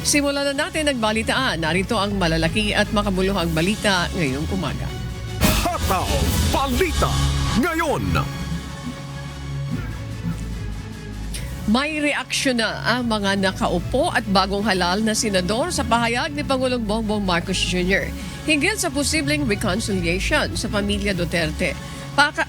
Simulan na natin ang balitaan. Narito ang malalaki at makabuluhang balita ngayong umaga. Hataw Balita ngayon. May reaksyon na ang mga nakaupo at bagong halal na senador sa pahayag ni Pangulong Bongbong Marcos Jr. hinggil sa posibleng reconciliation sa pamilya Duterte.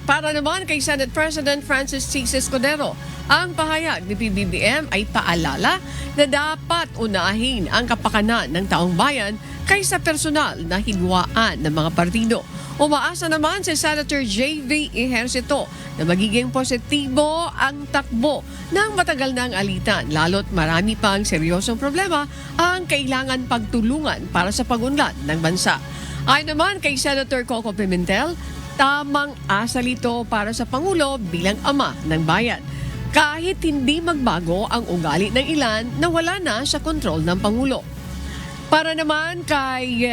Para naman kay Senate President Francis C. Escudero, ang pahayag ni PBBM ay paalala na dapat unahin ang kapakanan ng taong bayan kaysa personal na hidwaan ng mga partido. Umaasa naman si Senator J.V. Ejercito na magiging positibo ang takbo ng matagal ng alitan, lalo't marami pang seryosong problema ang kailangan pagtulungan para sa pag-unlad ng bansa. Ayon naman kay Senator Coco Pimentel, tamang asal ito para sa Pangulo bilang ama ng bayan. Kahit hindi magbago ang ugali ng ilan na wala na sa kontrol ng Pangulo. Para naman kay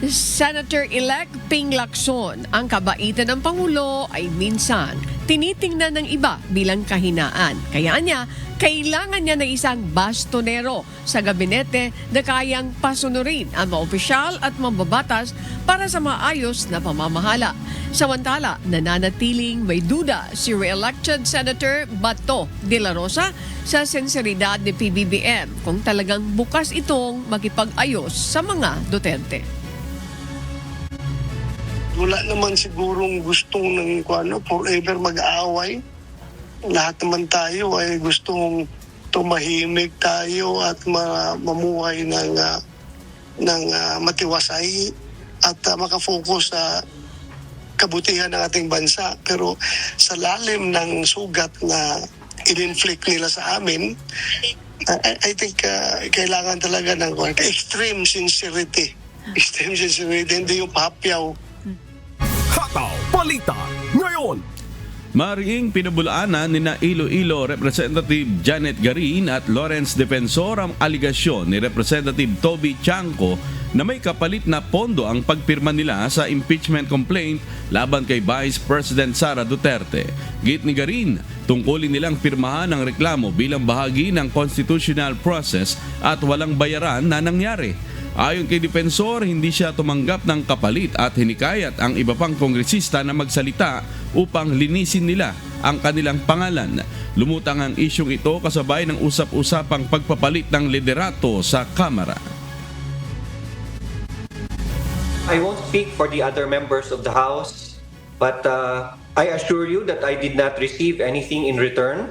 Senator-elect Ping Lacson, ang kabaitan ng Pangulo ay minsan tinitingnan ng iba bilang kahinaan. Kaya niya, kailangan niya ng isang bastonero sa gabinete na kayang pasunurin ang mga opisyal at mambabatas para sa maayos na pamamahala. Samantala, nananatiling may duda si re-elected Senator Bato de la Rosa sa sinseridad ni PBBM kung talagang bukas itong makipag-ayos sa mga Duterte. Wala naman sigurong gustong forever mag-aaway. Lahat naman tayo ay gustong tumahimik tayo at mamuhay ng matiwasay at makafocus sa kabutihan ng ating bansa. Pero sa lalim ng sugat na in-inflict nila sa amin, I think kailangan talaga ng extreme sincerity. Extreme sincerity, hindi yung pahapyaw. Hataw Balita ngayon. Mariing pinabulaanan ni Iloilo Representative Janet Garin at Lawrence Defensor ang aligasyon ni Representative Toby Chanco na may kapalit na pondo ang pagpirma nila sa impeachment complaint laban kay Vice President Sara Duterte. Git ni Garin, tungkulin nilang pirmahan ang reklamo bilang bahagi ng constitutional process at walang bayaran na nangyari. Ayon kay Defensor, hindi siya tumanggap ng kapalit at hinikayat ang iba pang kongresista na magsalita upang linisin nila ang kanilang pangalan. Lumutang ang isyong ito kasabay ng usap-usapang pagpapalit ng liderato sa Kamara. I won't speak for the other members of the House, but I assure you that I did not receive anything in return,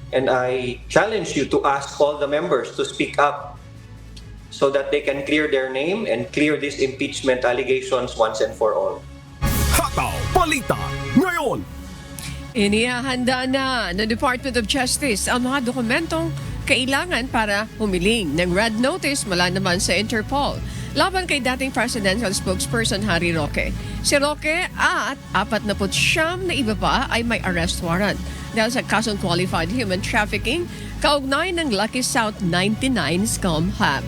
and I challenge you to ask all the members to speak up so that they can clear their name and clear these impeachment allegations once and for all. Hataw Balita ngayon. Inihahanda na ng Department of Justice ang mga dokumentong kailangan para humiling ng red notice mula naman sa Interpol laban kay dating presidential spokesperson Harry Roque. Si Roque at 49 na iba pa ay may arrest warrant dahil sa kasong qualified human trafficking kaugnay ng Lucky South 99 scam hub.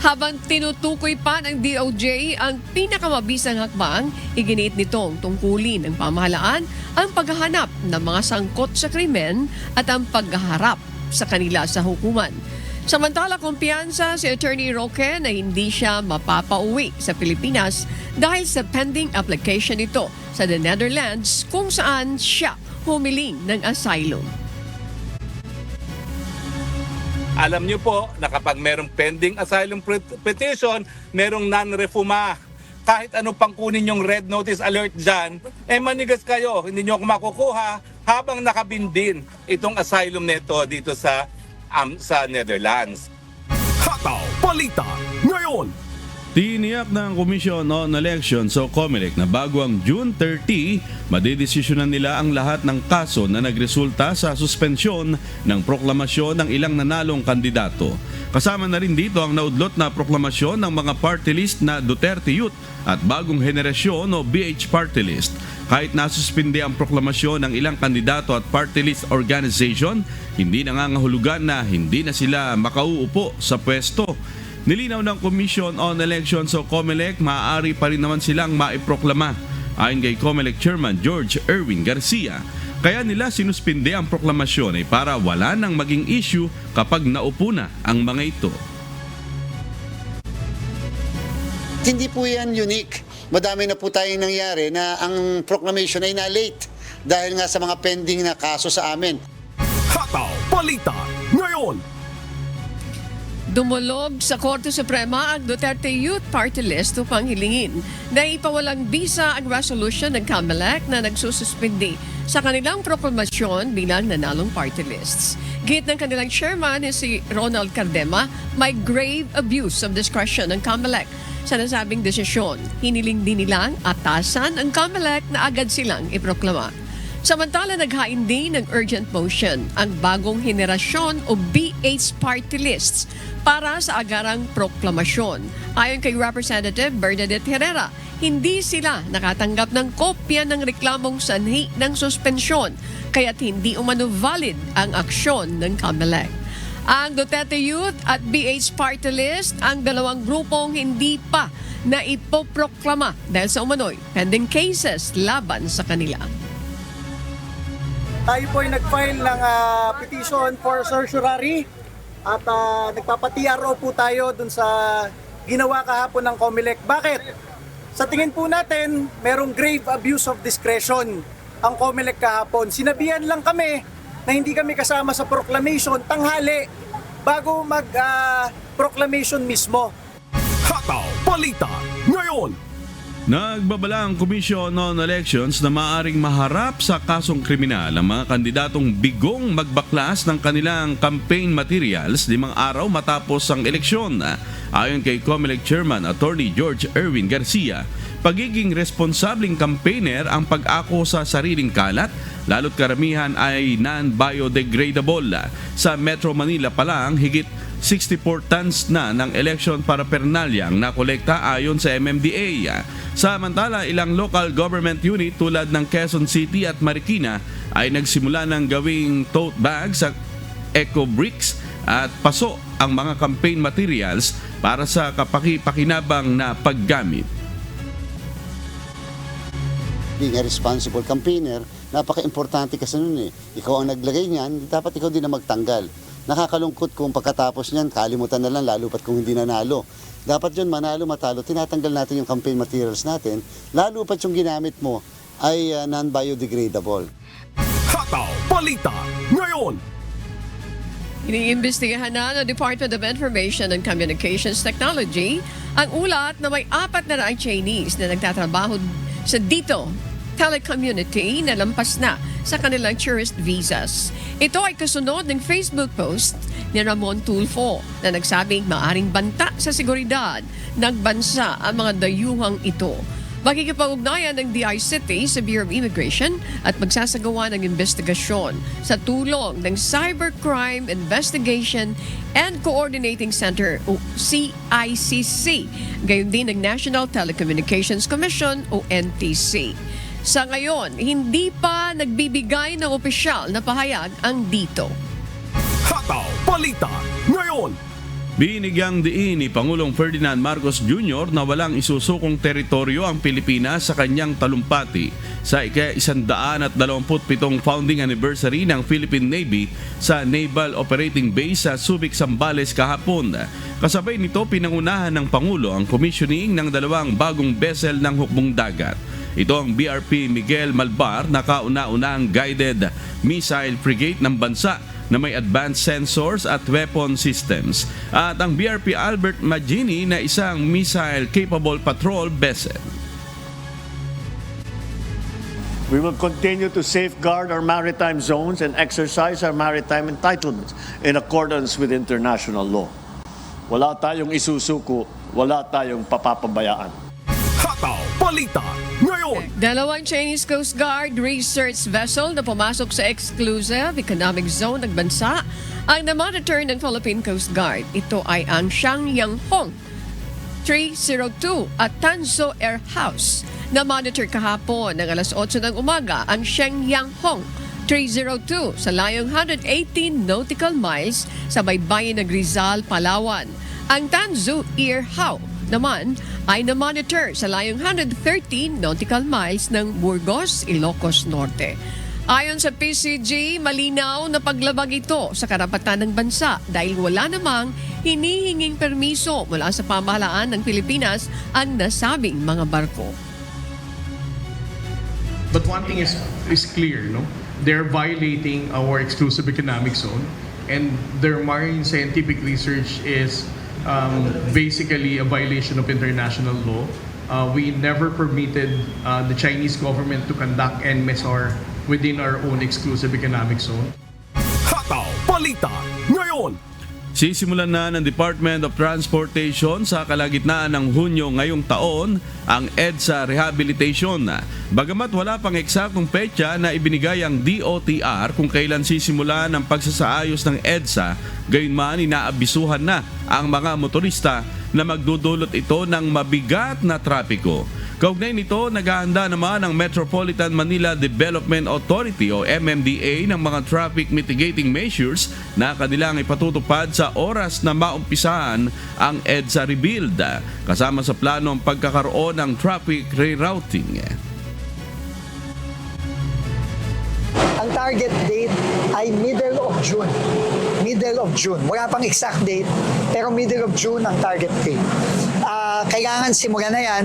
Habang tinutukoy pa ng DOJ ang pinakamabisang hakbang, iginiit nitong tungkulin ng pamahalaan ang paghahanap ng mga sangkot sa krimen at ang paghaharap sa kanila sa hukuman. Samantala, kumpiyansa si Attorney Roque na hindi siya mapapauwi sa Pilipinas dahil sa pending application nito sa the Netherlands kung saan siya humiling ng asylum. Alam niyo po na kapag merong pending asylum petition, merong non-refuma. Kahit ano pang kunin yung red notice alert dyan, manigas kayo, hindi nyo ako makukuha habang nakabindin itong asylum neto dito sa Netherlands. Hataw Balita ngayon. Tiniyak ng Commission on Elections o COMELEC na bago ang June 30, madidesisyonan nila ang lahat ng kaso na nagresulta sa suspensyon ng proklamasyon ng ilang nanalong kandidato. Kasama na rin dito ang naudlot na proklamasyon ng mga party list na Duterte Youth at Bagong Henerasyon o BH Party List. Kahit nasuspinde ang proklamasyon ng ilang kandidato at party list organization, hindi nangangahulugan na hindi na sila makauupo sa pwesto. Nilinaw ng Commission on Elections o COMELEC, maaari pa rin naman silang maiproklama. Ayon kay COMELEC Chairman George Erwin Garcia, kaya nila sinuspinde ang proklamasyon ay para wala nang maging issue kapag naupo na ang mga ito. Hindi po yan unique. Madami na po tayong nangyari na ang proclamation ay na-late dahil nga sa mga pending na kaso sa amin. Hataw Balita ngayon. Dumulog sa Korte Suprema ang Duterte Youth Party List upang hilingin na ipawalang bisa ang resolution ng COMELEC na nagsususpindi sa kanilang proklamasyon bilang nanalong party lists. Git ng kanilang chairman si Ronald Cardema, may grave abuse of discretion ng COMELEC sa nasabing desisyon. Hiniling din nilang atasan ang COMELEC na agad silang iproklama. Samantala, naghain din ng urgent motion ang bagong henerasyon o BH party lists para sa agarang proklamasyon. Ayon kay Representative Bernadette Herrera, hindi sila nakatanggap ng kopya ng reklamong sanhi ng suspensyon kaya't hindi umano valid ang aksyon ng COMELEC. Ang Duterte Youth at BH Party List ang dalawang grupong hindi pa na ipoproklama dahil sa umano'y pending cases laban sa kanila. Tayo po ay nag-file ng petition for certiorari at nagpapa-TRO po tayo dun sa ginawa kahapon ng COMELEC. Bakit? Sa tingin po natin, merong grave abuse of discretion ang COMELEC kahapon. Sinabihan lang kami na hindi kami kasama sa proclamation tanghali bago mag-proclamation mismo. Hataw Balita ngayon. Nagbabala ang Commission on Elections na maaring maharap sa kasong kriminal ang mga kandidatong bigong magbaklas ng kanilang campaign materials 5 araw matapos ang eleksyon. Ayon kay COMELEC Chairman Attorney George Erwin Garcia, pagiging responsableng campaigner ang pag-ako sa sariling kalat, lalo't karamihan ay non-biodegradable. Sa Metro Manila pa lang, higit 64 tons na ng election paraphernalia ang nakolekta ayon sa MMDA. Samantala, ilang local government unit tulad ng Quezon City at Marikina ay nagsimula ng gawing tote bags at eco bricks at paso ang mga campaign materials para sa kapaki-pakinabang na paggamit. Being a responsible campaigner, napaka-importante kasi nun eh. Ikaw ang naglagay niyan, dapat ikaw din na magtanggal. Nakakalungkot kung pagkatapos niyan, kalimutan na lang, lalo pat kung hindi nanalo. Dapat yun, manalo, matalo, tinatanggal natin yung campaign materials natin, lalo pat yung ginamit mo ay non-biodegradable. Hataw Balita ngayon. Iniimbestigahan na ng Department of Information and Communications Technology ang ulat na may 400 Chinese na nagtatrabaho sa dito telecommunity na lampas na sa kanilang tourist visas. Ito ay kasunod ng Facebook post ni Ramon Tulfo na nagsabing maaring banta sa seguridad ng bansa ang mga dayuhang ito. Makikipag-ugnayan ng DICT sa Bureau of Immigration at magsasagawa ng investigasyon sa tulong ng Cybercrime Investigation and Coordinating Center o CICC, gayon din ng National Telecommunications Commission o NTC. Sa ngayon, hindi pa nagbibigay ng opisyal na pahayag ang dito. Hataw Balita ngayon. Binigyang diin ni Pangulong Ferdinand Marcos Jr. na walang isusukong teritoryo ang Pilipinas sa kanyang talumpati sa ika-127 founding anniversary ng Philippine Navy sa Naval Operating Base sa Subic, Zambales kahapon. Kasabay nito, pinangunahan ng Pangulo ang commissioning ng 2 bagong vessel ng hukbong dagat. Ito ang BRP Miguel Malbar na kauna-unang guided missile frigate ng bansa na may advanced sensors at weapon systems, at ang BRP Albert Magini na isang missile-capable patrol vessel. We will continue to safeguard our maritime zones and exercise our maritime entitlements in accordance with international law. Wala tayong isusuko, wala tayong papapabayaan. Hataw Balita ngayon. 2 Chinese Coast Guard research vessel na pumasok sa exclusive economic zone ng bansa ang na-monitor ng Philippine Coast Guard. Ito ay ang Shangyang Hong 302 at Tanso Air House. Na-monitor kahapon ng alas 8 ng umaga ang Shangyang Hong 302 sa layong 118 nautical miles sa baybayin ng Rizal, Palawan. Ang Tanzu Air House naman ay na-monitor sa layong 113 nautical miles ng Burgos, Ilocos Norte. Ayon sa PCG, malinaw na paglabag ito sa karapatan ng bansa dahil wala namang hinihinging permiso mula sa pamahalaan ng Pilipinas ang nasabing mga barko. But one thing is clear, no? They're violating our exclusive economic zone, and their marine scientific research is basically a violation of international law. We never permitted the Chinese government to conduct NMSR within our own exclusive economic zone. Hataw Balita ngayon. Sisimulan na ng Department of Transportation sa kalagitnaan ng Hunyo ngayong taon ang EDSA Rehabilitation. Bagamat wala pang eksaktong petsa na ibinigay ang DOTR kung kailan sisimula ng pagsasaayos ng EDSA, gayunman inaabisuhan na ang mga motorista na magdudulot ito ng mabigat na trapiko. Kaugnay nito, naghahanda naman ang Metropolitan Manila Development Authority o MMDA ng mga traffic mitigating measures na kanilang ipatutupad sa oras na maumpisahan ang EDSA rebuild, kasama sa plano ang pagkakaroon ng traffic rerouting. Ang target date ay middle of June. Middle of June. Wala pang exact date, pero middle of June ang target date. Kailangan simulan na yan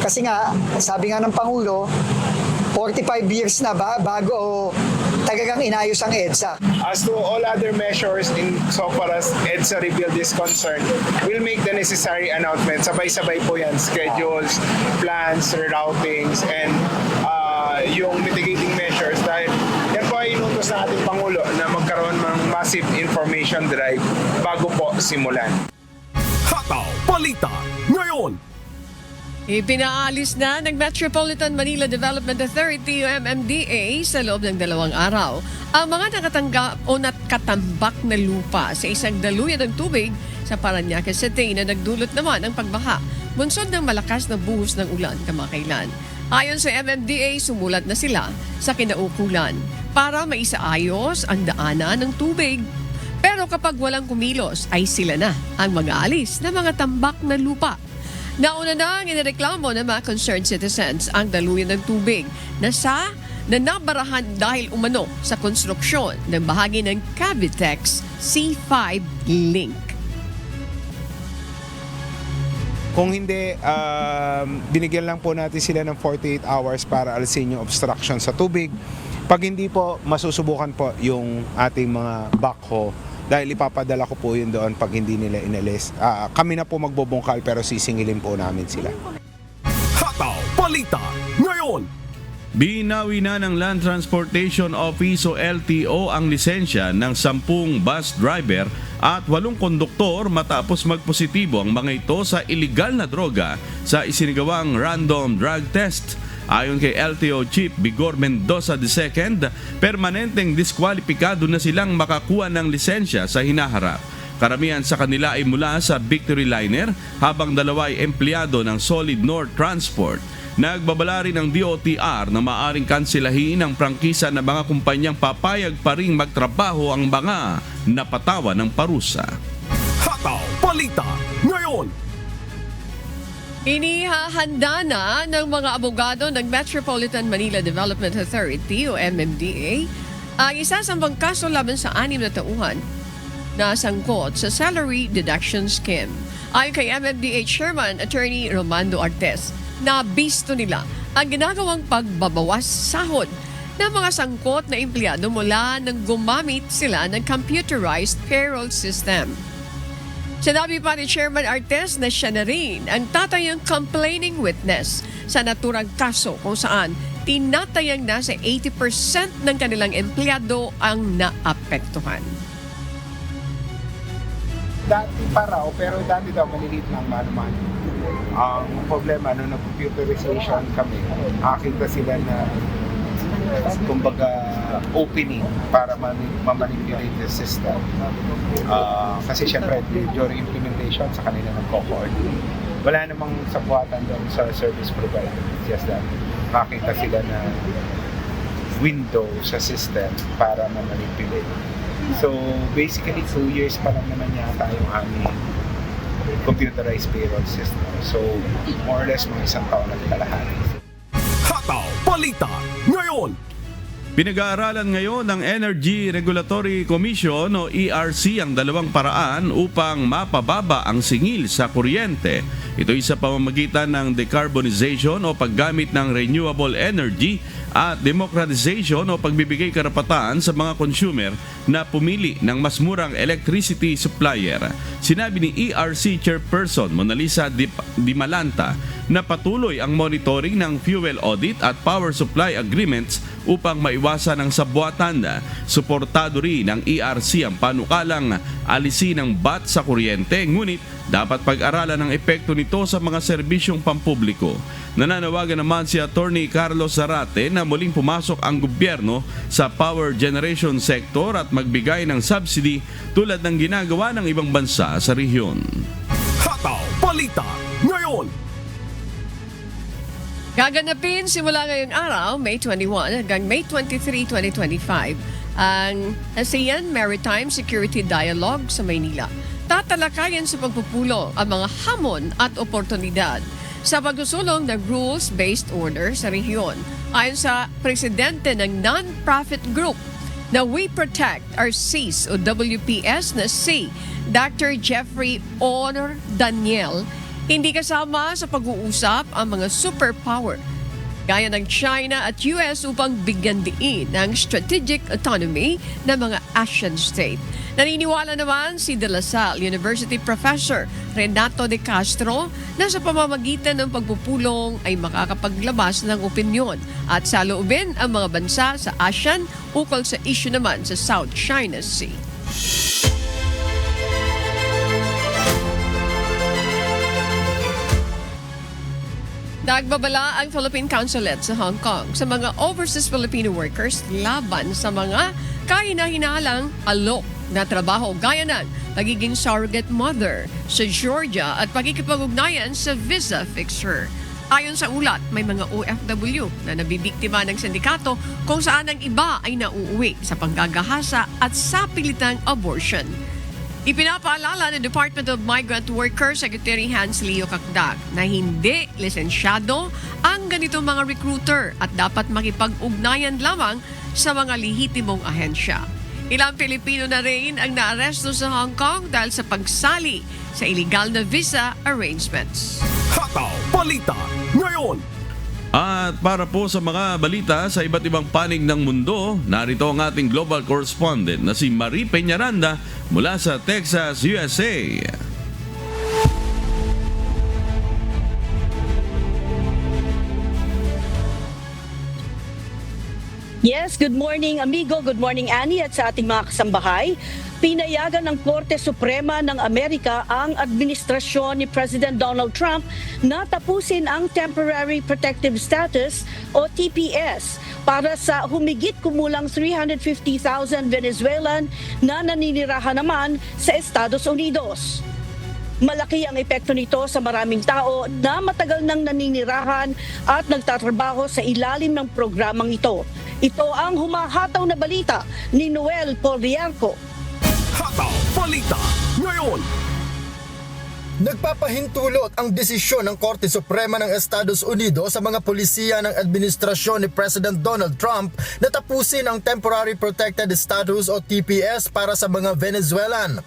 kasi nga, sabi nga ng Pangulo, 45 years na bago talagang inayos ang EDSA. As to all other measures in so far as EDSA rebuild is concerned, we'll make the necessary announcements. Sabay-sabay po yan, schedules, plans, routings, and yung mitigating measures dahil yan po ay inutos ng ating Pangulo na magkaroon ng massive information drive bago po simulan. Hataw Balita ngayon. Ipinaalis na ng Metropolitan Manila Development Authority o MMDA sa loob ng 2 araw ang mga nakatanggap o nakatambak na lupa sa isang daluyan ng tubig sa Parañaque City na nagdulot naman ng pagbaha, bunsod ng malakas na buhos ng ulan kamakailan. Ayon sa MMDA, sumulat na sila sa kinaukulan para maisaayos ang daanan ng tubig. Pero kapag walang kumilos ay sila na ang mag-aalis ng mga tambak na lupa. Nauna na ang inireklamo ng mga concerned citizens ang daluyan ng tubig na nabarahan dahil umano sa konstruksyon ng bahagi ng Cavitex C5 link. Kung hindi, binigyan lang po natin sila ng 48 hours para alisin yung obstruction sa tubig. Pag hindi po, masusubukan po yung ating mga backhoe dahil ipapadala ko po yun doon pag hindi nila inalis. Kami na po magbubungkal pero sisingilin po namin sila. Hataw Balita ngayon. Binawi na ng Land Transportation Office o LTO ang lisensya ng 10 bus driver at 8 konduktor matapos magpositibo ang mga ito sa iligal na droga sa isinagawang random drug test. Ayon kay LTO Chief Vigor Mendoza II, permanenteng diskwalipikado na silang makakuha ng lisensya sa hinaharap. Karamihan sa kanila ay mula sa Victory Liner habang 2 ay empleyado ng Solid North Transport. Nagbabala rin ng DOTR na maaring kansilahin ang prangkisa ng mga kumpanyang papayag pa ring magtrabaho ang mga napatawa ng parusa. Hataw Balita ngayon. Inihahanda na ng mga abogado ng Metropolitan Manila Development Authority o MMDA ang isasambang kaso laban sa 6 na tauhan na sangkot sa salary deduction scheme. Ayon kay MMDA Chairman Attorney Romando Artes, nabisto nila ang ginagawang pagbabawas sahod ng mga sangkot na empleyado mula nang gumamit sila ng computerized payroll system. Sinabi pa ni Chairman Artes na siya na rin ang tatayang complaining witness sa naturang kaso kung saan tinatayang nasa 80% ng kanilang empleyado ang naapektuhan. Dati pa raw, pero dati daw maliliit lang manuman. Ang problema, nung nag-computerization kami, nakakita sila na kumbaga opening para ma-manipulate the system. Kasi syempre, during implementation, sa kanila nagko-coordinate. Wala namang sabuatan doon sa service provider. It's just that makita sila na window sa system para ma-manipulate. So basically, 2 years pa lang naman yata yung aming computerized payroll system. So more or less mga 1 taon na kalahati. Hataw Balita Ngayon. Pinag-aaralan ngayon ng Energy Regulatory Commission o ERC ang dalawang paraan upang mapababa ang singil sa kuryente. Ito'y sa pamamagitan ng decarbonization o paggamit ng renewable energy at democratization o pagbibigay karapatan sa mga consumer na pumili ng mas murang electricity supplier. Sinabi ni ERC Chairperson Monalisa Dimalanta na patuloy ang monitoring ng fuel audit at power supply agreements upang maiwasan ang sabwatan. Suportado rin ng ERC ang panukalang alisin ang VAT sa kuryente, ngunit dapat pag-aralan ang epekto nito sa mga serbisyong pampubliko. Nananawagan naman si Attorney Carlos Zarate na muling pumasok ang gobyerno sa power generation sector at magbigay ng subsidy tulad ng ginagawa ng ibang bansa sa rehiyon. Hataw Balita Ngayon. Gaganapin simula ngayong araw, May 21 hanggang May 23, 2025, ang ASEAN Maritime Security Dialogue sa Maynila. Tatalakayan sa pagpupulo ang mga hamon at oportunidad sa pagsusulong ng rules-based order sa rehiyon. Ayon sa presidente ng non-profit group na We Protect Our Seas o WPS na si Dr. Jeffrey Honor Daniel, hindi kasama sa pag-uusap ang mga superpower gaya ng China at US upang bigyan diin ng strategic autonomy ng mga Asian state. Naniniwala naman si De La Salle University Professor Renato de Castro na sa pamamagitan ng pagpupulong ay makakapaglabas ng opinyon at saloobin ang mga bansa sa ASEAN ukol sa issue naman sa South China Sea. Nagbabala ang Philippine Consulate sa Hong Kong sa mga overseas Filipino workers laban sa mga kahina-hinalang alok na trabaho gaya ng pagiging surrogate mother sa Georgia at pagkikipag-ugnayan sa visa fixer. Ayon sa ulat, may mga OFW na nabibiktima ng sindikato kung saan ang iba ay nauuwi sa panggagahasa at sa pilitang abortion. Ipinapaalala ng Department of Migrant Workers Secretary Hans Leo Cacdag na hindi lisensyado ang ganitong mga recruiter at dapat makipag-ugnayan lamang sa mga lehitimong ahensya. Ilang Pilipino na rin ang naaresto sa Hong Kong dahil sa pagsali sa illegal na visa arrangements. Hataw Balita Ngayon. At para po sa mga balita sa iba't ibang panig ng mundo, narito ang ating global correspondent na si Marie Peñaranda mula sa Texas, USA. Yes, good morning amigo, good morning Annie at sa ating mga kasambahay. Pinayagan ng Korte Suprema ng Amerika ang administrasyon ni President Donald Trump na tapusin ang Temporary Protective Status o TPS para sa humigit kumulang 350,000 Venezuelan na naninirahan naman sa Estados Unidos. Malaki ang epekto nito sa maraming tao na matagal nang naninirahan at nagtatrabaho sa ilalim ng programang ito. Ito ang humahataw na balita ni Noel Poliarco. Hataw Balita Ngayon. Nagpapahintulot ang desisyon ng Korte Suprema ng Estados Unidos sa mga polisiya ng administrasyon ni President Donald Trump na tapusin ang Temporary Protected Status o TPS para sa mga Venezuelan.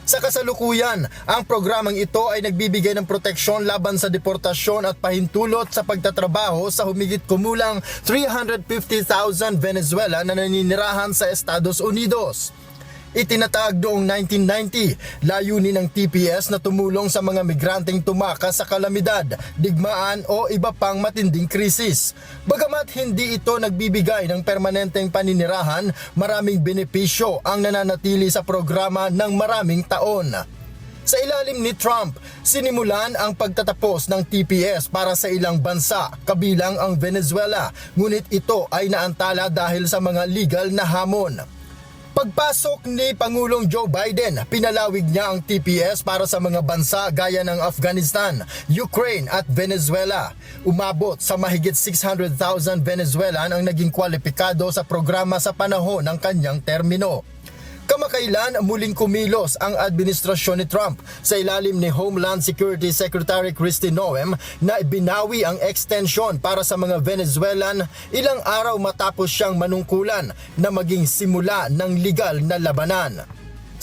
Sa kasalukuyan, ang programang ito ay nagbibigay ng proteksyon laban sa deportasyon at pahintulot sa pagtatrabaho sa humigit kumulang 350,000 Venezuelan na naninirahan sa Estados Unidos. Itinatag noong 1990, layunin ng TPS na tumulong sa mga migranteng tumakas sa kalamidad, digmaan o iba pang matinding krisis. Bagamat hindi ito nagbibigay ng permanenteng paninirahan, maraming benepisyo ang nananatili sa programa ng maraming taon. Sa ilalim ni Trump, sinimulan ang pagtatapos ng TPS para sa ilang bansa, kabilang ang Venezuela, ngunit ito ay naantala dahil sa mga legal na hamon. Pagpasok ni Pangulong Joe Biden, pinalawig niya ang TPS para sa mga bansa gaya ng Afghanistan, Ukraine at Venezuela. Umabot sa mahigit 600,000 Venezuelan ang naging kwalipikado sa programa sa panahon ng kanyang termino. Kamakailan muling kumilos ang administrasyon ni Trump sa ilalim ni Homeland Security Secretary Kristi Noem na binawi ang extension para sa mga Venezuelan ilang araw matapos siyang manungkulan na maging simula ng legal na labanan.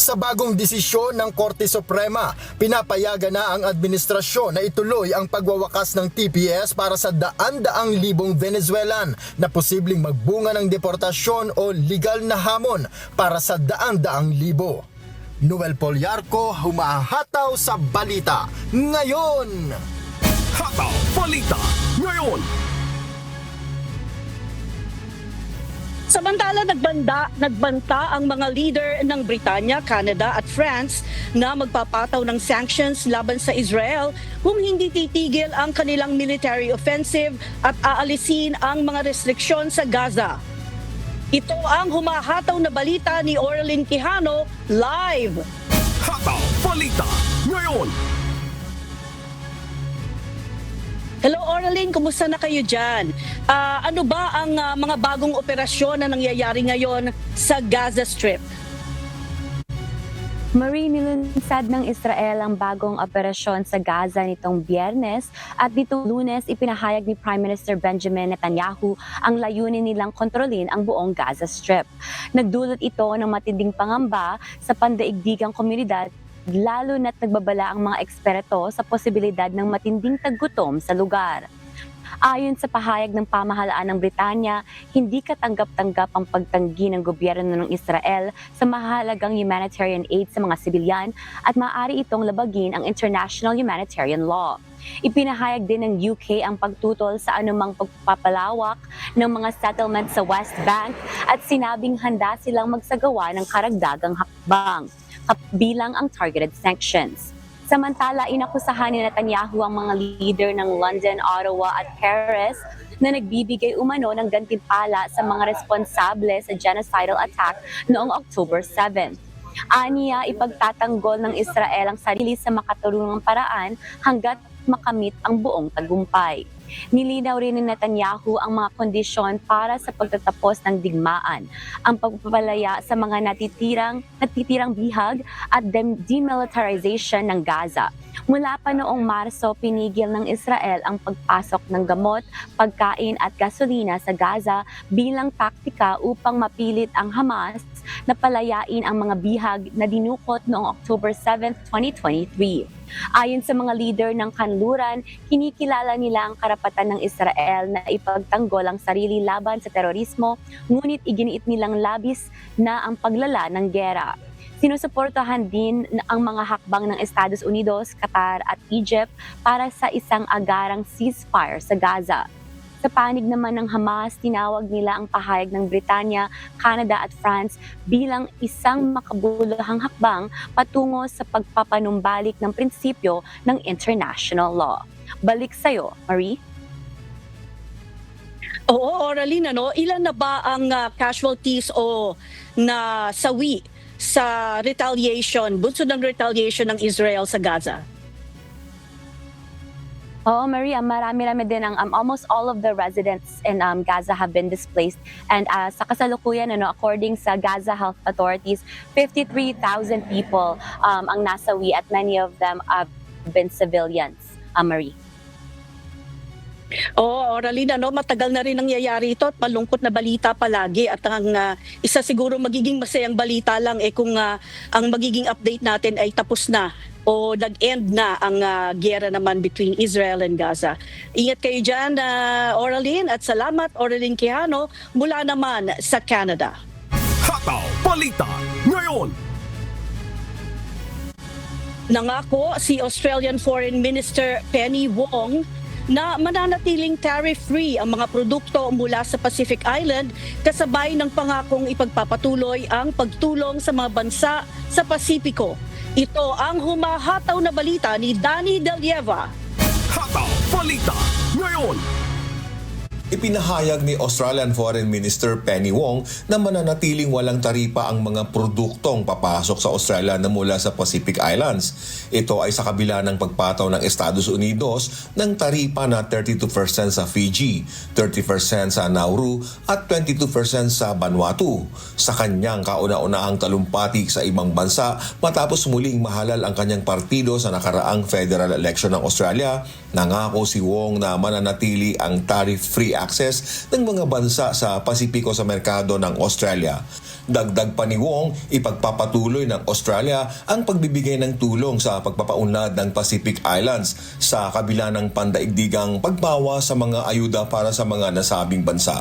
Sa bagong desisyon ng Korte Suprema, pinapayagan na ang administrasyon na ituloy ang pagwawakas ng TPS para sa daan-daang libong Venezuelan na posibleng magbunga ng deportasyon o legal na hamon para sa daan-daang libo. Noel Poliarco, humahataw sa balita ngayon. Hataw Balita Ngayon. Samantala, nagbanta ang mga leader ng Britanya, Canada at France na magpapataw ng sanctions laban sa Israel kung hindi titigil ang kanilang military offensive at aalisin ang mga restriksyon sa Gaza. Ito ang humahataw na balita ni Orlin Quijano live. Hataw Balita Ngayon. Hello Orlin, kumusta na kayo dyan? Ano ba ang mga bagong operasyon na nangyayari ngayon sa Gaza Strip? Marie, nilunsad ng Israel ang bagong operasyon sa Gaza nitong Biyernes at nitong Lunes ipinahayag ni Prime Minister Benjamin Netanyahu ang layunin nilang kontrolin ang buong Gaza Strip. Nagdulot ito ng matinding pangamba sa pandaigdigang komunidad, lalo na't nagbabala ang mga eksperto sa posibilidad ng matinding taggutom sa lugar. Ayon sa pahayag ng pamahalaan ng Britanya, hindi katanggap-tanggap ang pagtanggi ng gobyerno ng Israel sa mahalagang humanitarian aid sa mga sibilyan at maaari itong labagin ang international humanitarian law. Ipinahayag din ng UK ang pagtutol sa anumang pagpapalawak ng mga settlement sa West Bank at sinabing handa silang magsagawa ng karagdagang hakbang, kabilang ang targeted sanctions. Samantala, inakusahan ni Netanyahu ang mga leader ng London, Ottawa at Paris na nagbibigay umano ng gantimpala sa mga responsable sa genocidal attack noong October 7. Aniya, ipagtatanggol ng Israel ang sarili sa makatulungang paraan hanggat makamit ang buong tagumpay. Nilinaw rin ni Netanyahu ang mga kondisyon para sa pagtatapos ng digmaan, ang pagpapalaya sa mga natitirang bihag at demilitarization ng Gaza. Mula pa noong Marso, pinigil ng Israel ang pagpasok ng gamot, pagkain at gasolina sa Gaza bilang taktika upang mapilit ang Hamas na palayain ang mga bihag na dinukot noong October 7, 2023. Ayon sa mga leader ng kanluran, kinikilala nila ang karapatan ng Israel na ipagtanggol ang sarili laban sa terorismo, ngunit iginiit nilang labis na ang paglala ng giyera. Sinusuportahan din ang mga hakbang ng Estados Unidos, Qatar at Egypt para sa isang agarang ceasefire sa Gaza. Sa panig naman ng Hamas, tinawag nila ang pahayag ng Britanya, Canada at France bilang isang makabuluhang hakbang patungo sa pagpapanumbalik ng prinsipyo ng international law. Balik sa'yo, Marie. Oo, Oraline, ilan na ba ang casualties o nasawi sa retaliation, bunsod ng retaliation ng Israel sa Gaza? Oo, Maria, marami-rami din ang almost all of the residents in Gaza have been displaced. And sa kasalukuyan, according sa Gaza Health Authorities, 53,000 people ang nasawi at many of them have been civilians, Marie. Oo, Oralina, matagal na rin nangyayari ito at malungkot na balita palagi at ang isa siguro magiging masayang balita lang kung ang magiging update natin ay tapos na o nag-end na ang giyera naman between Israel and Gaza. Ingat kayo dyan, Oraline, at salamat, Orlin Quijano, mula naman sa Canada. Hataw Balita Ngayon. Nangako si Australian Foreign Minister Penny Wong na mananatiling tariff-free ang mga produkto mula sa Pacific Island kasabay ng pangakong ipagpapatuloy ang pagtulong sa mga bansa sa Pasipiko. Ito ang humahataw na balita ni Danny Del Lleva. Hataw Balita Ngayon. Ipinahayag ni Australian Foreign Minister Penny Wong na mananatiling walang taripa ang mga produktong papasok sa Australia na mula sa Pacific Islands. Ito ay sa kabila ng pagpataw ng Estados Unidos ng taripa na 32% sa Fiji, 30% sa Nauru at 22% sa Vanuatu. Sa kanyang kauna-unahang talumpati sa ibang bansa matapos muling mahalal ang kanyang partido sa nakaraang federal election ng Australia, nangako si Wong na mananatili ang tariff-free access ng mga bansa sa Pasipiko sa merkado ng Australia. Dagdag pa ni Wong, ipagpapatuloy ng Australia ang pagbibigay ng tulong sa pagpapaunlad ng Pacific Islands sa kabila ng pandaigdigang pagbawa sa mga ayuda para sa mga nasabing bansa.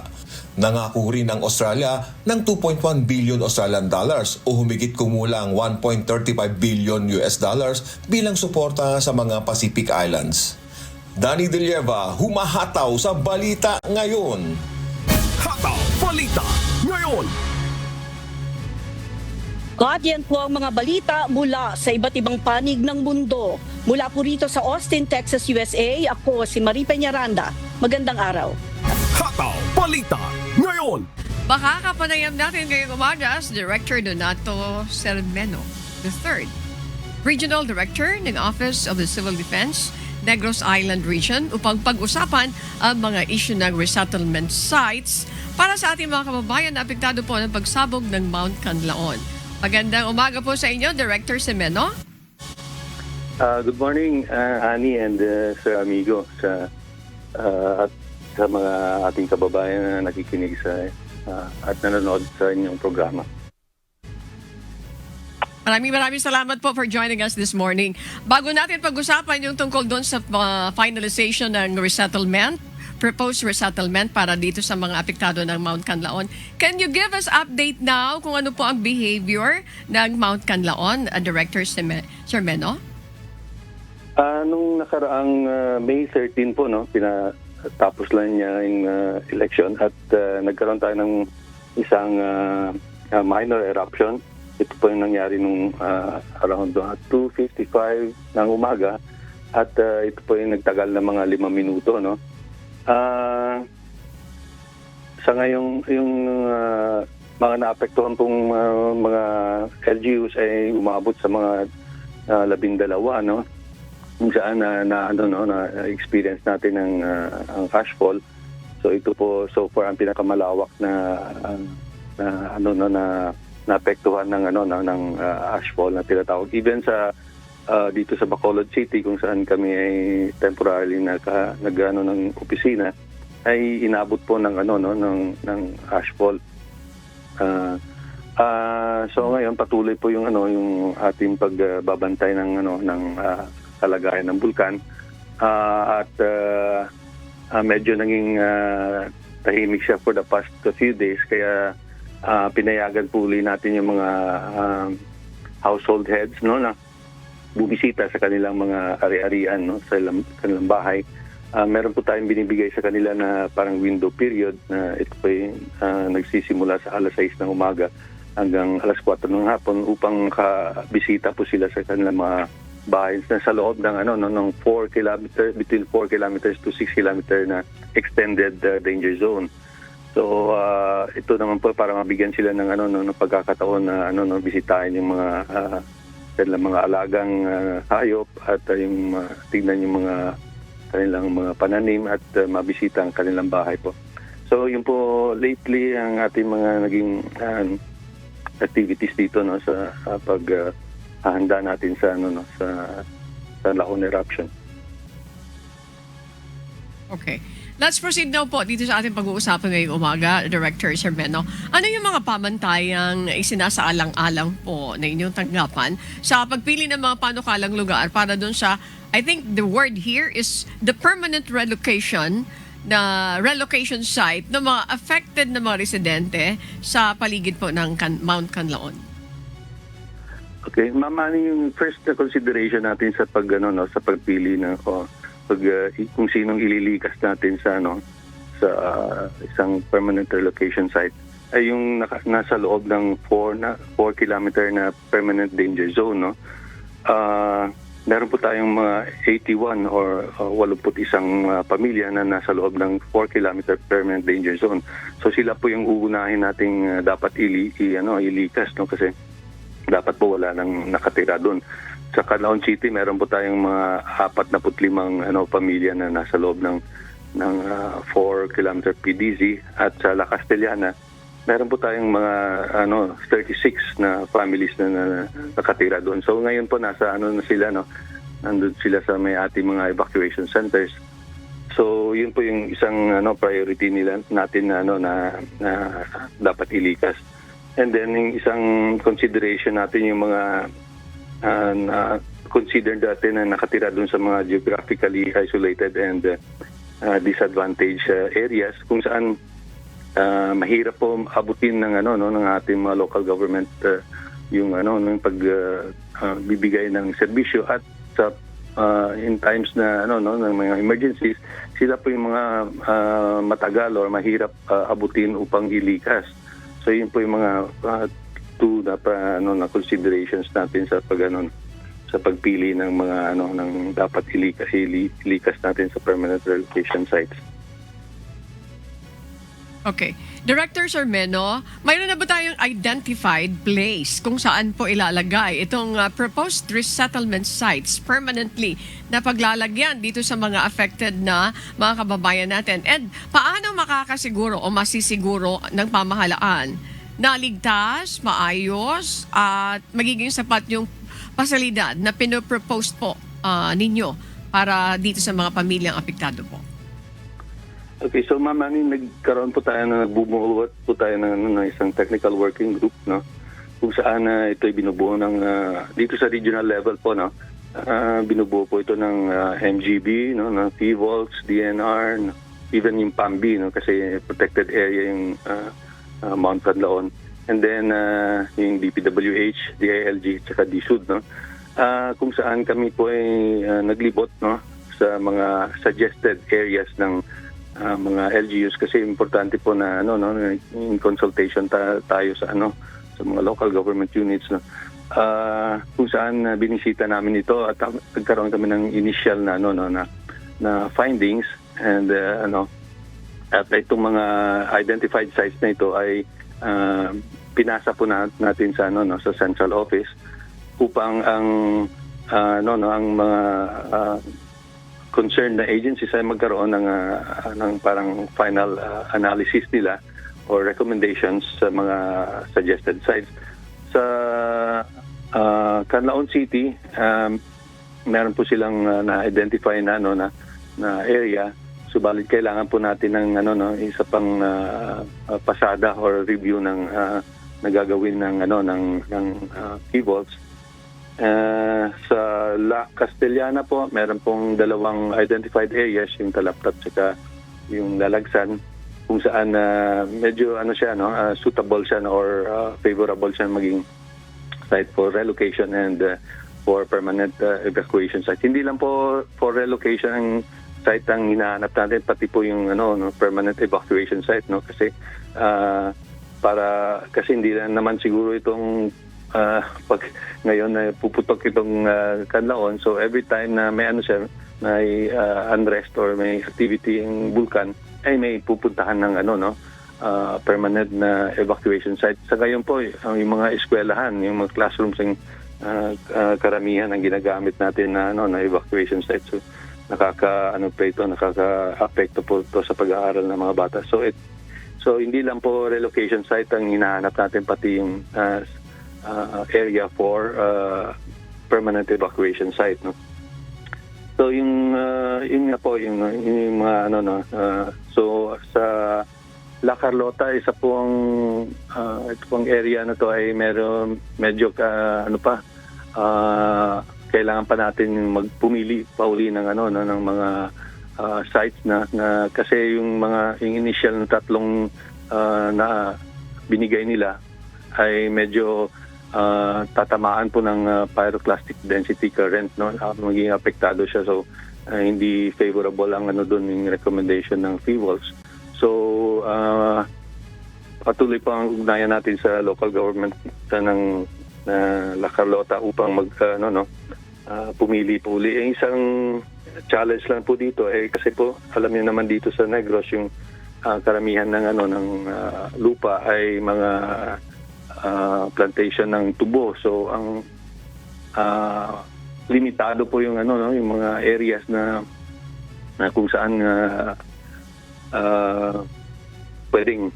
Nangako rin ang Australia ng 2.1 billion Australian dollars o humigit kumulang 1.35 billion US dollars bilang suporta sa mga Pacific Islands. Danny De Lieva, humahataw sa Balita Ngayon. Hataw Balita Ngayon. At yan po ang mga balita mula sa iba't ibang panig ng mundo. Mula po rito sa Austin, Texas, USA, ako si Marie Peñaranda. Magandang araw. Hataw Balita Ngayon. Makakapanayam natin ngayong umaga si Director Donato Sermeno III, Regional Director ng Office of the Civil Defense, Negros Island Region, upang pag-usapan ang mga issue ng resettlement sites para sa ating mga kababayan na apektado po ng pagsabog ng Mount Canlaon. Magandang umaga po sa inyo, Director Semeno. Good morning, Annie and Sir Amigo, at sa mga ating kababayan na nakikinig at nanonood sa inyong programa. Maraming salamat po for joining us this morning. Bago natin pag-usapan yung tungkol doon sa finalization ng resettlement, proposed resettlement para dito sa mga apektado ng Mount Canlaon, can you give us update now kung ano po ang behavior ng Mount Canlaon, Director Sermeno? Nung nakaraang May 13 po, pinatapos lang niya yung election at nagkaroon tayo ng isang minor eruption. Ito po yung nangyari nung around 2:55 ng umaga at ito po yung nagtagal na mga 5 minuto. Sa ngayong yung mga naapektuhan pong mga LGUs ay umabot sa mga 12, kung saan na-experience natin ang ashfall. So ito po so far ang pinakamalawak na naapektuhan ng ashfall na tinatawag. Even sa dito sa Bacolod City kung saan kami ay temporarily nag-ano ng opisina ay inabot po ng ng ashfall. So ngayon patuloy po yung ating pagbabantay ng kalagayan ng bulkan at medyo naging tahimik siya for the past few days kaya pinayagan po uli natin yung mga household heads na bumisita sa kanilang mga ari-arian sa kanilang bahay. Meron po tayong binibigay sa kanila na parang window period na ito po nagsisimula sa alas 6 ng umaga hanggang alas 4 ng hapon upang bisita po sila sa kanilang mga bahay na sa loob ng ng 4 kilometers between 4 kilometers to 6 kilometers na extended danger zone. So ito naman po para mabigyan sila ng ng pagkakataon na bisitahin yung mga alagang hayop at yung tingnan yung mga kanilang mga pananim at mabisita ang kanilang bahay po. So yun po lately ang ating mga naging activities dito sa paghahanda natin sa sa Laon eruption. Okay. Let's proceed now po dito sa ating pag-uusapan ngayong umaga, Director Sermeno. Ano yung mga pamantayang isinasaalang-alang po na inyong tanggapan sa pagpili ng mga panukalang lugar para doon sa, I think the word here is the permanent relocation site ng mga affected na mga residente sa paligid po ng Mount Canlaon? Okay, Mama, yung first consideration natin sa sa pagpili ng kung sinong ililikas natin sa isang permanent relocation site ay yung nasa loob ng 4 kilometer na permanent danger zone, meron po tayong mga 81 or 81 pamilya na nasa loob ng 4 kilometer permanent danger zone. So sila po yung uunahin nating dapat ilikas, no, kasi dapat po wala nang nakatira doon. Sa Canlaon City, meron po tayong mga 45 pamilya na nasa loob ng 4 kilometer PDZ, at sa La Castellana meron po tayong mga 36 na families na nakatira doon. So ngayon po nasa na sila, no, nandun sila sa may ating mga evacuation centers. So yun po yung isang priority natin na dapat ilikas. And then yung isang consideration natin yung mga considered natin na nakatira doon sa mga geographically isolated and disadvantaged areas kung saan mahirap po abutin ng ng ating mga local government yung pagbibigay ng serbisyo, at sa in times na ng mga emergencies, sila po yung mga matagal or mahirap abutin upang ilikas. So yun po yung mga two na considerations natin sa pagpili ng mga ng dapat ilikas natin sa permanent relocation sites. Okay. Director Sormeno, mayroon na ba tayong identified place kung saan po ilalagay itong proposed resettlement sites permanently na paglalagyan dito sa mga affected na mga kababayan natin? And paano makakasiguro o masisiguro ng pamahalaan na ligtas, maayos, at magiging sapat yung pasilidad na pinopropose po ninyo para dito sa mga pamilyang apektado po? Okay, so ma'am, nagkaroon po tayo nagbumuhat po tayo ng isang technical working group, no, kung saan ito'y binubuo ng dito sa regional level po, no, binubuo po ito ng MGB, no, ng PVOLS, DNR, no, even yung PAMB, no, kasi protected area yung Mount Canlaon, and then yung DPWH, DILG, tsaka DSUD, no, kung saan kami po ay naglibot, no, sa mga suggested areas ng mga LGUs, kasi importante po na in consultation tayo sa sa mga local government units, no, kung saan binisita namin ito at nagkaroon kami ng initial na findings, and at itong mga identified sites na ito ay pinasa po natin sa sa central office upang ang mga concerned na agencies ay magkaroon ng parang final analysis nila or recommendations sa mga suggested sites. Sa Canlaon City, meron po silang na-identify na area, subalit kailangan po natin ng isa pang pasada or review ng nagagawin ng PVOLS. Sa La Castellana po, meron pong dalawang identified areas, yung Talaptap at yung Lalagsan, kung saan medyo suitable siya or favorable siya maging site for relocation and for permanent evacuation site. Hindi lang po for relocation ang site ang hinahanap natin, pati po yung permanent evacuation site, no, kasi kasi hindi lang naman siguro itong pag ngayon na puputok itong Canlaon, so every time na may may unrest or may activity yung vulkan, ay may pupuntahan ng permanent na evacuation site. Sa ngayon po, yung mga eskwelahan, yung mga classrooms ang karamihan ang ginagamit natin na evacuation site. So nakaka-apekto po ito sa pag-aaral ng mga bata. So hindi lang po relocation site ang hinahanap natin, pati yung area for permanent evacuation site, no. So yun nga po yung mga so sa La Carlota, isa pong ito pong area na to ay medyo kailangan pa natin magpumili pa uli ng ng mga sites na kasi yung initial na tatlong na binigay nila ay medyo tatamaan po ng pyroclastic density current, no, magiging apektado siya, so hindi favorable ang doon yung recommendation ng PVOLS. So patuloy pa ang ugnayan natin sa local government ng La Carlota upang pumili po uli. Isang challenge lang po dito kasi po alam niyo naman dito sa Negros yung karamihan ng lupa ay mga plantation ng tubo. So ang limitado po yung yung mga areas na kung saan pwedeng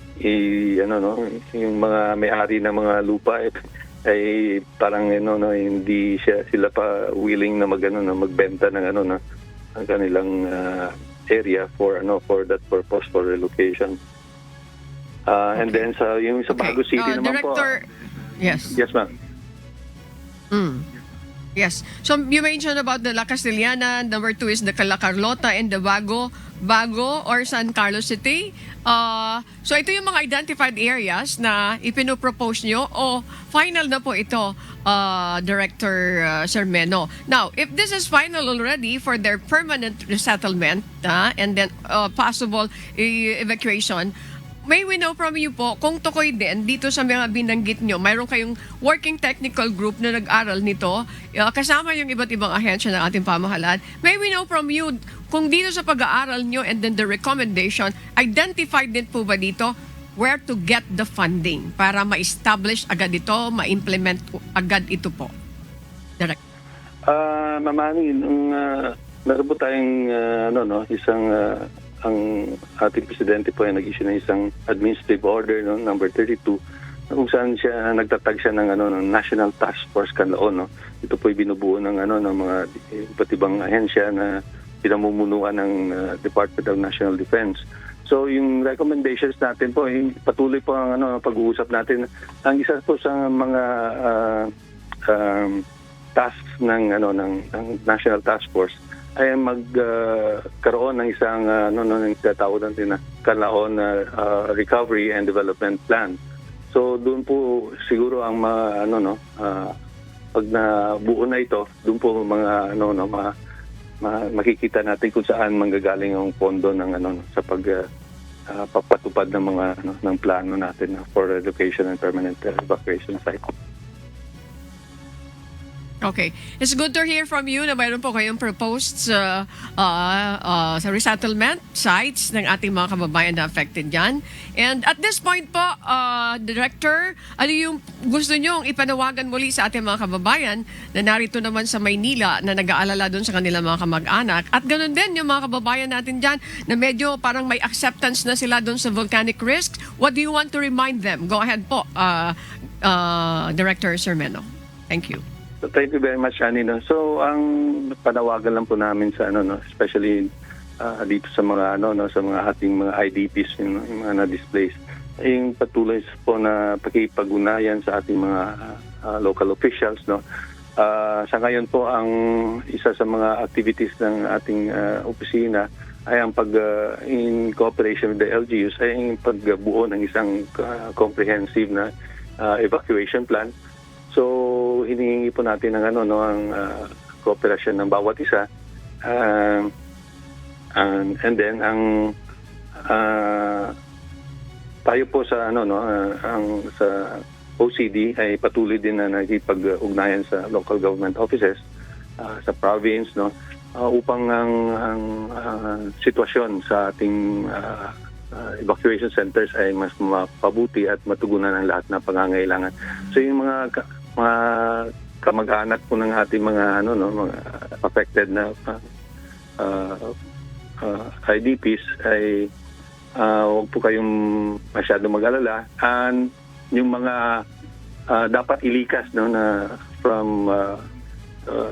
yung mga may-ari ng mga lupa ay parang hindi sila pa willing na magbenta ng ng kanilang area for that purpose for relocation. And then sa Bago City naman Director, po. yes. Yes, ma'am. Yes. So you mentioned about the La Castellana, number 2 is the La Carlota and the Bago or San Carlos City. So ito yung mga identified areas na ipinopropose nyo o final na po ito, Director Sermeno. Now, if this is final already for their permanent resettlement and then possible evacuation, may we know from you po, kung tukoy din, dito sa mga binanggit nyo, mayroon kayong working technical group na nag-aral nito, kasama yung iba't ibang ahensya ng ating pamahalaan. May we know from you, kung dito sa pag-aaral nyo and then the recommendation, identified din po ba dito where to get the funding para ma-establish agad ito, ma-implement agad ito po? Direct. Mamani, meron po tayong isang ang ating presidente po ay nag-issue ng isang administrative order number 32 kung saan siya nagtatag siya ng National Task Force Canlaon. Ito po ay binubuo ng mga iba't ibang ahensya na pinamumunuan ng Department of National Defense. So yung recommendations natin po ay patuloy po ang pag-uusap natin. Ang isa po sa mga tasks ng National Task Force ay magkaroon ng isang tinatawag natin na Canlaon Recovery and Development Plan. So doon po siguro ang pag nabuo na ito, doon po mga makikita natin kung saan manggagaling ang pondo ng sa pagpapatupad ng mga ng plano natin for relocation and permanent evacuation site. Okay. It's good to hear from you na mayroon po kayong proposed sa resettlement sites ng ating mga kababayan na affected dyan. And at this point po, Director, ano yung gusto nyong ipanawagan muli sa ating mga kababayan na narito naman sa Maynila na nag-aalala doon sa kanilang mga kamag-anak? At ganoon din yung mga kababayan natin dyan na medyo parang may acceptance na sila doon sa volcanic risks. What do you want to remind them? Go ahead po, Director Sermeno. Thank you. So, thank you very much, Annie. So, ang panawagan lang po namin sa especially dito sa mga sa mga ating mga IDPs, yung mga na-displaced, yung patuloy po na pakipag-ugnayan sa ating mga local officials, sa ngayon po ang isa sa mga activities ng ating opisina ay ang in cooperation with the LGUs ay ang pagbuo ng isang comprehensive na evacuation plan. So, hinihingi po natin ng ang kooperasyon ng bawat isa. And then ang tayo po sa ang sa OCD ay patuloy din na nakikipag-ugnayan sa local government offices sa province upang ang sitwasyon sa ating evacuation centers ay mas mapabuti at matugunan ang lahat ng pangangailangan. So yung mga kamag-anak po ng ating mga mga affected na IDPs ay huwag po kayong masyado mag-alala, and yung mga dapat ilikas na from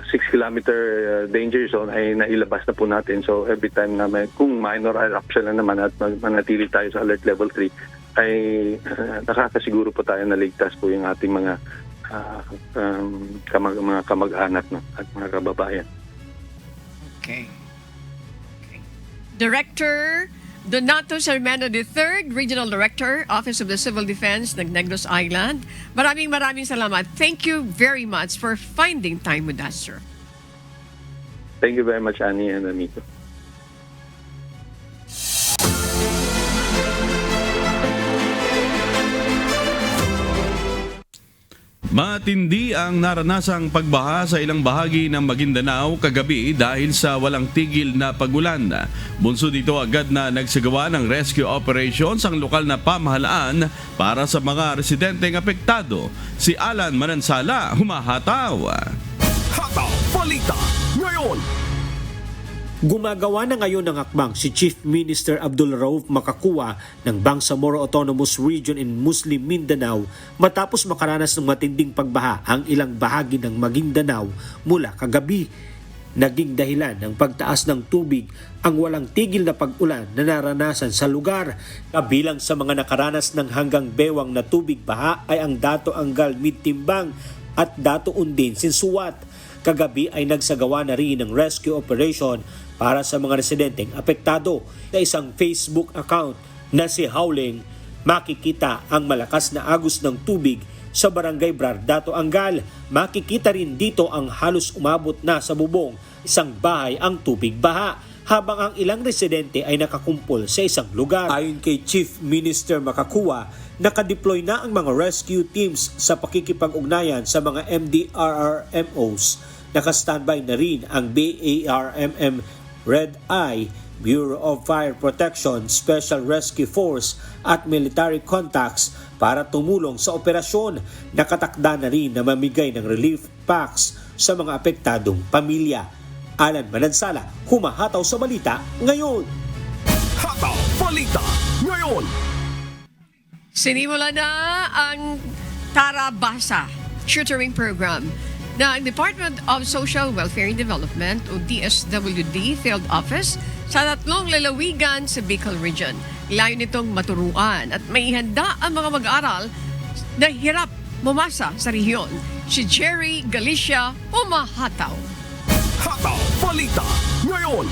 6-kilometer danger zone ay nailabas na po natin. So every time na kung minor eruption na naman at manatili tayo sa alert level 3 ay nakakasiguro po tayo na ligtas po yung ating mga kamag-anak at mga kababayan. Okay. Director Donato Sermeno III, Regional Director, Office of the Civil Defense ng Negros Island. Maraming salamat. Thank you very much for finding time with us, sir. Thank you very much, Annie and Amico. Matindi ang naranasang pagbaha sa ilang bahagi ng Maguindanao kagabi dahil sa walang tigil na pagulan. Bunso dito agad na nagsagawa ng rescue operations ang lokal na pamahalaan para sa mga residenteng apektado. Si Alan Manansala, humahataw. Hataw Balita ngayon. Gumagawa na ngayon ng hakbang si Chief Minister Abdul Rauf Makakua ng Bangsamoro Autonomous Region in Muslim Mindanao matapos makaranas ng matinding pagbaha ang ilang bahagi ng Maguindanao mula kagabi. Naging dahilan ng pagtaas ng tubig ang walang tigil na pag-ulan na naranasan sa lugar. Kabilang sa mga nakaranas ng hanggang bewang na tubig baha ay ang Dato Angal Midtimbang at Dato Undin Sinsuwat. Kagabi ay nagsagawa na rin ng rescue operation para sa mga residenteng apektado. Sa isang Facebook account na si Howling, makikita ang malakas na agos ng tubig sa Barangay Brar Dato Angal. Makikita rin dito ang halos umabot na sa bubong isang bahay ang tubig baha, habang ang ilang residente ay nakakumpol sa isang lugar. Ayon kay Chief Minister Makakua, nakadeploy na ang mga rescue teams sa pakikipag-ugnayan sa mga MDRRMOs. Naka-standby na rin ang BARMM Red Eye, Bureau of Fire Protection, Special Rescue Force at military contacts para tumulong sa operasyon. Nakatakda na rin na mamigay ng relief packs sa mga apektadong pamilya. Alan Manansala, humahataw sa balita ngayon. Hataw Balita ngayon. Sinimula na ang Tarabasa Tutoring Program na ang Department of Social Welfare and Development o DSWD Field Office sa 3 lalawigan sa Bicol Region. Layo nitong maturuan at maihanda ang mga mag-aaral na hirap mamasa sa rehiyon. Si Jerry Galicia, humahataw. Hataw Balita ngayon.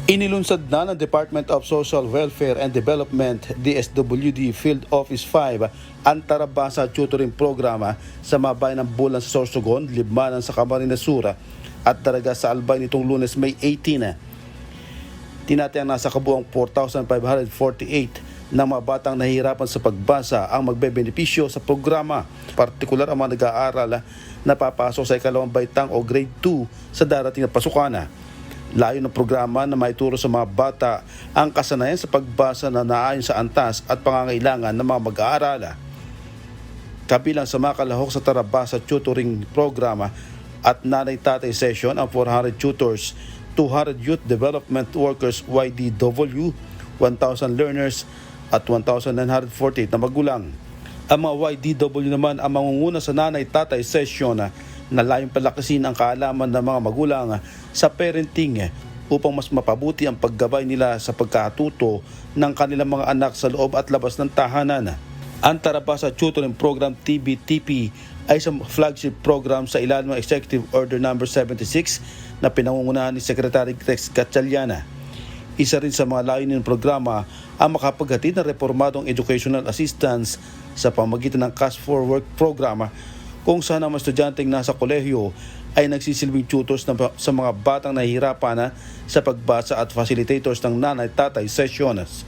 Inilunsad na ng Department of Social Welfare and Development DSWD Field Office 5 ang Tarabasa Tutoring Programa sa mga bayan ng Bulan sa Sorsogon, Libmanan sa Camarines Sur at Daraga sa Albay nitong Lunes, May 18. Tinatayang nasa kabuang 4,548 ng mga batang nahihirapan sa pagbasa ang magbebenepisyo sa programa. Partikular ang mga nag-aaral na papasok sa ikalawang baitang o grade 2 sa darating na pasukana. Layo ng programa na maituro sa mga bata ang kasanayan sa pagbasa na naayon sa antas at pangangailangan ng mga mag-aaral. Kabilang sa mga kalahok sa Tarabasa Tutoring Programa at nanay-tatay session ang 400 tutors, 200 youth development workers YDW, 1,000 learners at 1,948 na magulang. Ang mga YDW naman ang mangunguna sa nanay-tatay session na layong palakasin ang kaalaman ng mga magulang sa parenting upang mas mapabuti ang paggabay nila sa pagkatuto ng kanilang mga anak sa loob at labas ng tahanan. Ang Tarabasa Tutoring Program TBTP ay isang flagship program sa ilalim ng Executive Order No. 76 na pinangungunahan ni Secretary Rex Gatchaliana. Isa rin sa mga layunin ng programa ang makapaghatid ng reformadong educational assistance sa pamamagitan ng Cash for Work Programa, kung saan ang mga estudyanteng nasa kolehiyo ay nagsisilbing tutors sa mga batang nahihirapan sa pagbasa at facilitators ng nanay-tatay sessions.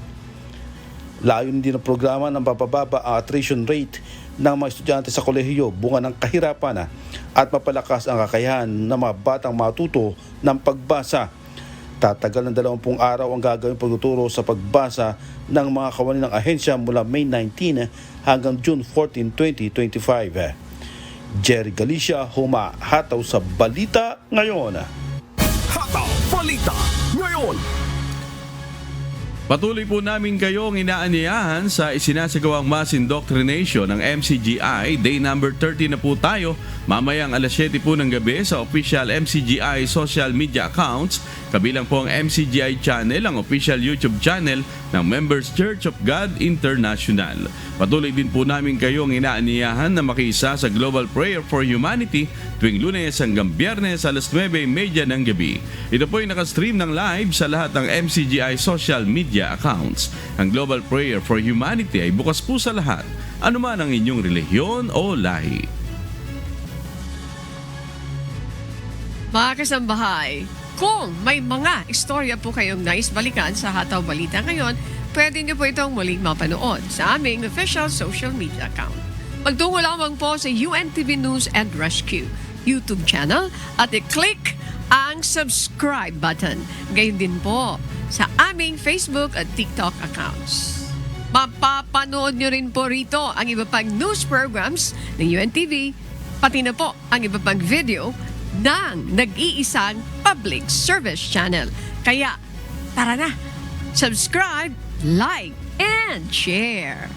Layon din ng programa ng papababa ang attrition rate ng mga estudyante sa kolehiyo, bunga ng kahirapan at mapalakas ang kakayahan ng mga batang matuto ng pagbasa. Tatagal ng 20 araw ang gagawing pagtuturo sa pagbasa ng mga kawani ng ahensya mula May 19 hanggang June 14, 2025. Jerry Galicia, humahataw sa balita ngayon. Hataw Balita ngayon. Patuloy po namin kayong inaanyayahan sa isinasagawang mass indoctrination ng MCGI. Day number 30 na po tayo. Mamayang alas 7 po ng gabi sa official MCGI social media accounts. Kabilang po ang MCGI channel, ang official YouTube channel ng Members Church of God International. Patuloy din po namin kayong inaanyayahan na makiisa sa Global Prayer for Humanity tuwing Lunes hanggang Biyernes alas 9:30 ng gabi. Ito po ay nakastream ng live sa lahat ng MCGI social media accounts. Ang Global Prayer for Humanity ay bukas po sa lahat, anuman ang inyong relihiyon o lahi. Mga kasambahay, kung may mga istorya po kayong nais balikan sa Hataw Balita ngayon, pwede niyo po itong muling mapanood sa aming official social media account. Magtungo lamang po sa UNTV News and Rescue YouTube channel at i-click ang subscribe button. Gayon din po sa aming Facebook at TikTok accounts. Mapapanood nyo rin po rito ang iba pang news programs ng UNTV, pati na po ang iba pang video ng nag-iisang public service channel. Kaya, tara na! Subscribe, like, and share!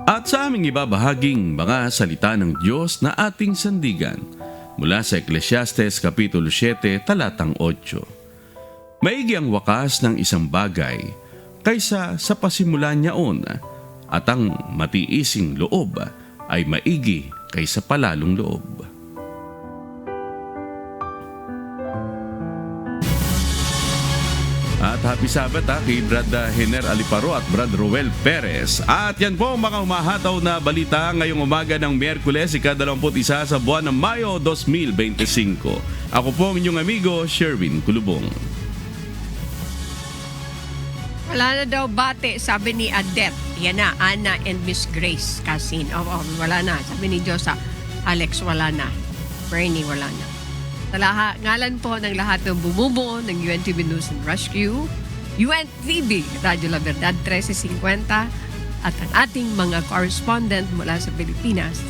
At sa aming ibabahaging mga salita ng Diyos na ating sandigan mula sa Ecclesiastes Kapitulo 7, talatang 8. Maigi ang wakas ng isang bagay kaysa sa pasimulan niyaon, at ang matiising loob ay maigi kaysa palalong loob. At happy Sabbath kay Brad Hiner Aliparo at Brad Roel Perez. At yan po mga umahataw na balita ngayong umaga ng Miyerkules, ika-21 sa buwan ng Mayo 2025. Ako po ang inyong amigo, Sherwin Kulubong. Wala na daw bate, sabi ni Adet. Yan na, Anna and Miss Grace Casin. Wala na. Sabi ni Josa, Alex, wala na. Bernie, wala na. Ngalan po ng lahat ng bumubuo ng UNTV News and Rescue, UNTV Radio La Verdad 1350 at ang ating mga correspondent mula sa Pilipinas.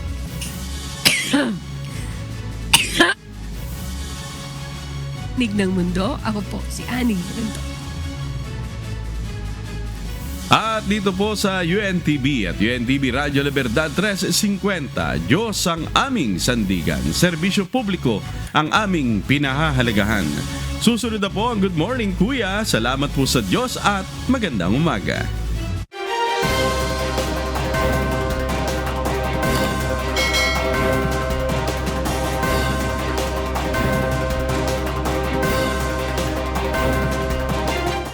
Nig ng mundo, ako po si Annie Rento. At dito po sa UNTV at UNTV Radio La Verdad 1350, Diyos ang aming sandigan, serbisyo publiko ang aming pinahahalagahan. Susunod na po ang Good Morning Kuya. Salamat po sa Diyos at magandang umaga.